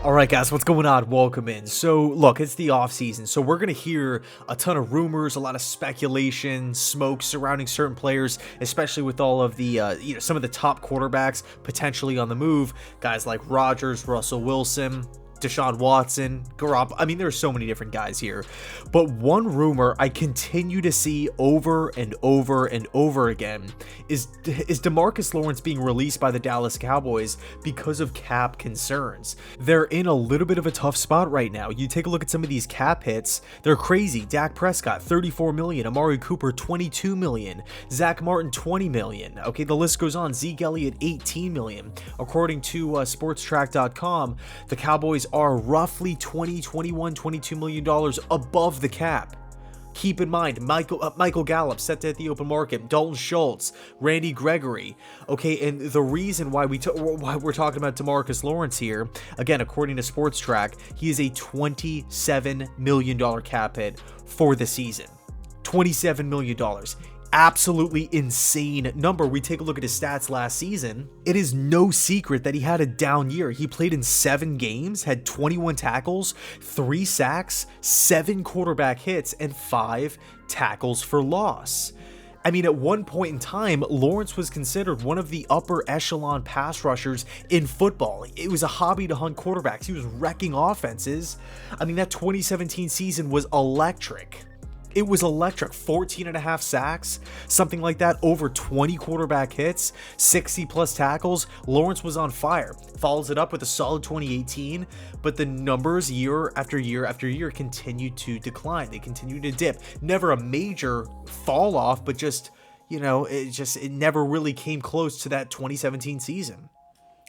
All right, guys, what's going on? Welcome in. So, look, it's the off season, so we're going to hear a ton of rumors, a lot of speculation, smoke surrounding certain players, especially with all of the, some of the top quarterbacks potentially on the move. Guys like Rodgers, Russell Wilson, Deshaun Watson, Garoppolo. I mean, there's so many different guys here. But one rumor I continue to see over and over and over again is Demarcus Lawrence being released by the Dallas Cowboys because of cap concerns. They're in a little bit of a tough spot right now. You take a look at some of these cap hits, they're crazy. Dak Prescott, $34 million. Amari Cooper, $22 million. Zach Martin, $20 million. Okay, the list goes on. Zeke Elliott, $18 million. According to sportstrack.com, the Cowboys are roughly $22 million above the cap. Keep in mind, Michael Gallup set to hit the open market, Dalton Schultz, Randy Gregory. Okay, and the reason why we're talking about Demarcus Lawrence here, again, according to Sports Track, he is a $27 million cap hit for the season. $27 million. Absolutely insane number. We take a look at his stats last season. It is no secret that he had a down year. He played in 7 games, had 21 tackles, 3 sacks, 7 quarterback hits, and 5 tackles for loss. I mean, at one point in time, Lawrence was considered one of the upper echelon pass rushers in football. It was a hobby to hunt quarterbacks. He was wrecking offenses. I mean, that 2017 season was electric. It was electric. 14 and a half sacks, something like that, over 20 quarterback hits, 60 plus tackles. Lawrence was on fire. Follows it up with a solid 2018, but the numbers year after year after year continued to decline. They continued to dip. Never a major fall off, but just, it never really came close to that 2017 season.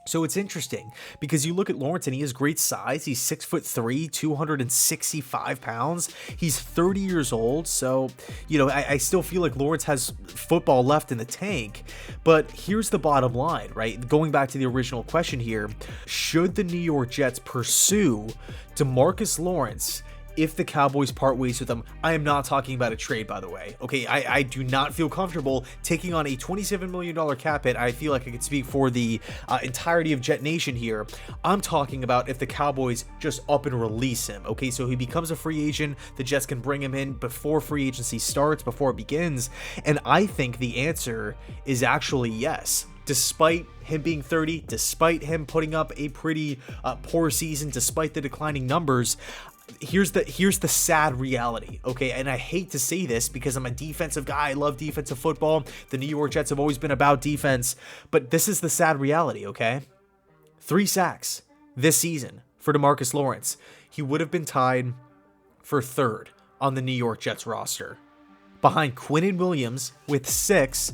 So it's interesting because you look at Lawrence and he has great size. He's 6'3", 265 pounds. He's 30 years old. So, I still feel like Lawrence has football left in the tank. But here's the bottom line, right? Going back to the original question here, should the New York Jets pursue Demarcus Lawrence if the Cowboys part ways with them? I am not talking about a trade, by the way. Okay, I do not feel comfortable taking on a $27 million cap hit. I feel like I could speak for the entirety of Jet Nation here. I'm talking about if the Cowboys just up and release him. Okay, so he becomes a free agent. The Jets can bring him in before free agency starts, before it begins. And I think the answer is actually yes. Despite him being 30, despite him putting up a pretty poor season, despite the declining numbers, here's the sad reality, okay? And I hate to say this because I'm a defensive guy. I love defensive football. The New York Jets have always been about defense, but this is the sad reality, okay? 3 sacks this season for Demarcus Lawrence. He would have been tied for 3rd on the New York Jets roster, behind Quinnen Williams with 6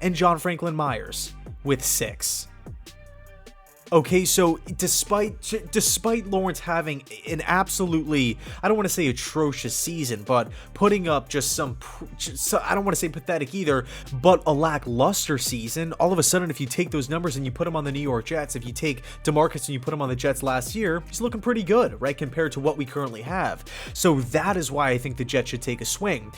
and John Franklin Myers with 6. Okay, so despite Lawrence having an absolutely, I don't want to say atrocious season, but putting up just I don't want to say pathetic either, but a lackluster season, all of a sudden, if you take those numbers and you put them on the New York Jets, if you take Demarcus and you put him on the Jets last year, he's looking pretty good, right, compared to what we currently have. So that is why I think the Jets should take a swing.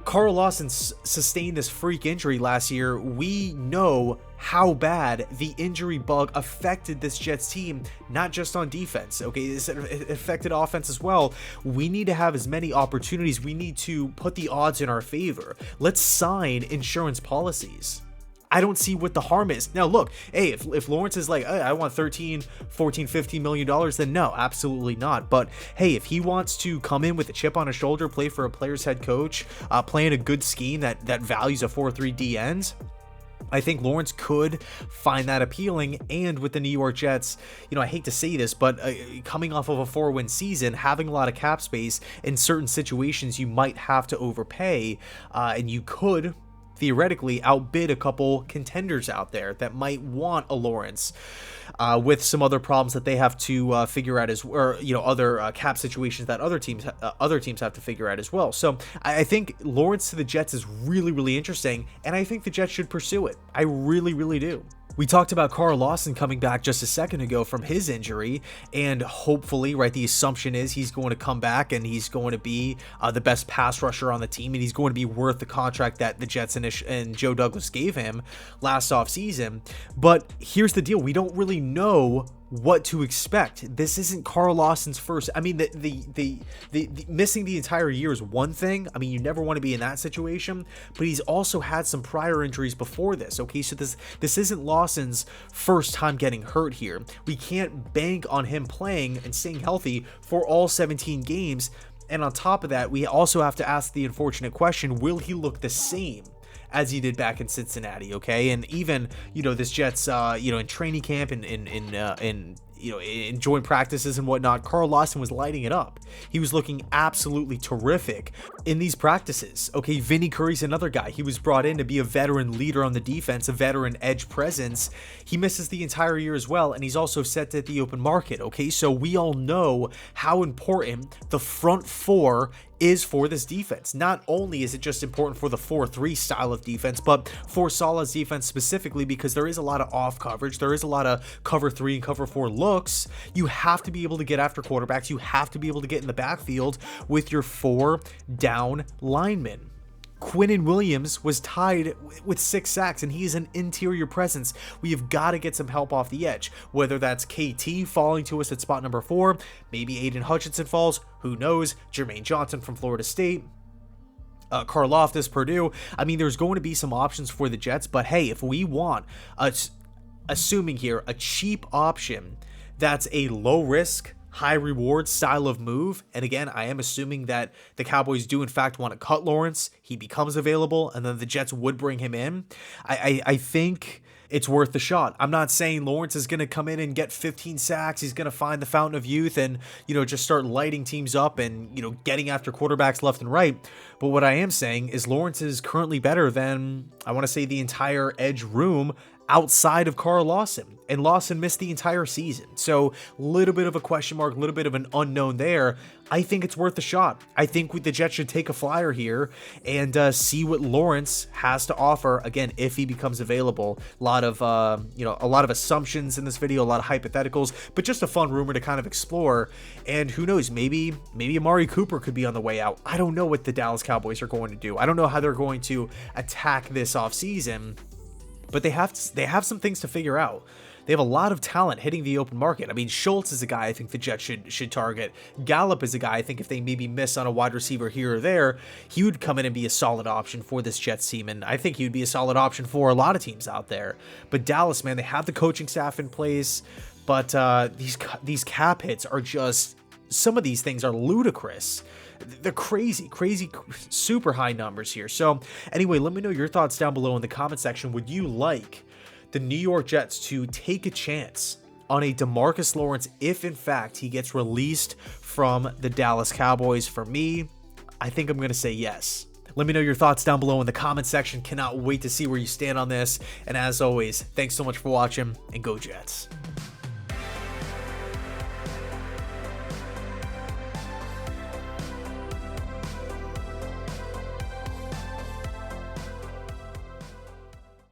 Carl Lawson sustained this freak injury last year. We know how bad the injury bug affected this Jets team, not just on defense, okay? It affected offense as well. We need to have as many opportunities. We need to put the odds in our favor. Let's sign insurance policies. I don't see what the harm is. Now, look, hey, if Lawrence is like, hey, I want 13, 14, 15 million dollars, then no, absolutely not. But hey, if he wants to come in with a chip on his shoulder, play for a player's head coach, play in a good scheme that values a 4-3 D ends, I think Lawrence could find that appealing. And with the New York Jets, I hate to say this, but coming off of a 4-win season, having a lot of cap space, in certain situations, you might have to overpay, and you could theoretically outbid a couple contenders out there that might want a Lawrence, with some other problems that they have to figure out other cap situations that other teams have to figure out as well. So I think Lawrence to the Jets is really, really interesting, and I think the Jets should pursue it. I really, really do. We talked about Carl Lawson coming back just a second ago from his injury, and hopefully, right, the assumption is he's going to come back and he's going to be the best pass rusher on the team, and he's going to be worth the contract that the Jets and Joe Douglas gave him last offseason. But here's the deal. We don't really know what to expect. This isn't Carl Lawson's first. I mean, the missing the entire year is one thing. I mean, you never want to be in that situation, but he's also had some prior injuries before this. Okay, so this isn't Lawson's first time getting hurt here. We can't bank on him playing and staying healthy for all 17 games. And on top of that, we also have to ask the unfortunate question, will he look the same as he did back in Cincinnati? Okay, and even, you know, this Jets, you know, in training camp and you know, in joint practices and whatnot, Carl Lawson was lighting it up. He was looking absolutely terrific in these practices. Okay, Vinny Curry's another guy. He was brought in to be a veteran leader on the defense, a veteran edge presence. He misses the entire year as well, and he's also set to the open market. Okay, so we all know how important the front four is for this defense. Not only is it just important for the 4-3 style of defense, but for Saleh's defense specifically, because there is a lot of off coverage, there is a lot of cover 3 and cover 4 looks. You have to be able to get after quarterbacks. You have to be able to get in the backfield with your 4 down linemen. Quinnen Williams was tied with 6 sacks, and he's an interior presence. We have got to get some help off the edge, whether that's KT falling to us at spot number 4, maybe Aiden Hutchinson falls, who knows, Jermaine Johnson from Florida State, Karlaftis, Purdue. I mean, there's going to be some options for the Jets, but hey, if we want, assuming here, a cheap option that's a low risk, high reward style of move, and again, I am assuming that the Cowboys do in fact want to cut Lawrence, he becomes available, and then the Jets would bring him in. I think it's worth the shot. I'm not saying Lawrence is going to come in and get 15 sacks, he's going to find the fountain of youth and, you know, just start lighting teams up and, you know, getting after quarterbacks left and right. But what I am saying is Lawrence is currently better than, I want to say, the entire edge room outside of Carl Lawson, and Lawson missed the entire season. So a little bit of a question mark, a little bit of an unknown there. I think it's worth a shot. I think the Jets should take a flyer here and see what Lawrence has to offer. Again, if he becomes available. A lot of a lot of assumptions in this video, a lot of hypotheticals, but just a fun rumor to kind of explore. And who knows, maybe Amari Cooper could be on the way out. I don't know what the Dallas Cowboys are going to do. I don't know how they're going to attack this offseason. But they have some things to figure out. They have a lot of talent hitting the open market. I mean, Schultz is a guy I think the Jets should target. Gallup is a guy I think if they maybe miss on a wide receiver here or there, he would come in and be a solid option for this Jets team. And I think he would be a solid option for a lot of teams out there. But Dallas, man, they have the coaching staff in place. But these cap hits are just, some of these things are ludicrous. They're crazy, super high numbers here. So anyway, let me know your thoughts down below in the comment section. Would you like the New York Jets to take a chance on a Demarcus Lawrence if in fact he gets released from the Dallas Cowboys? For me, I think I'm going to say yes. Let me know your thoughts down below in the comment section. Cannot wait to see where you stand on this. And as always, thanks so much for watching, and go Jets.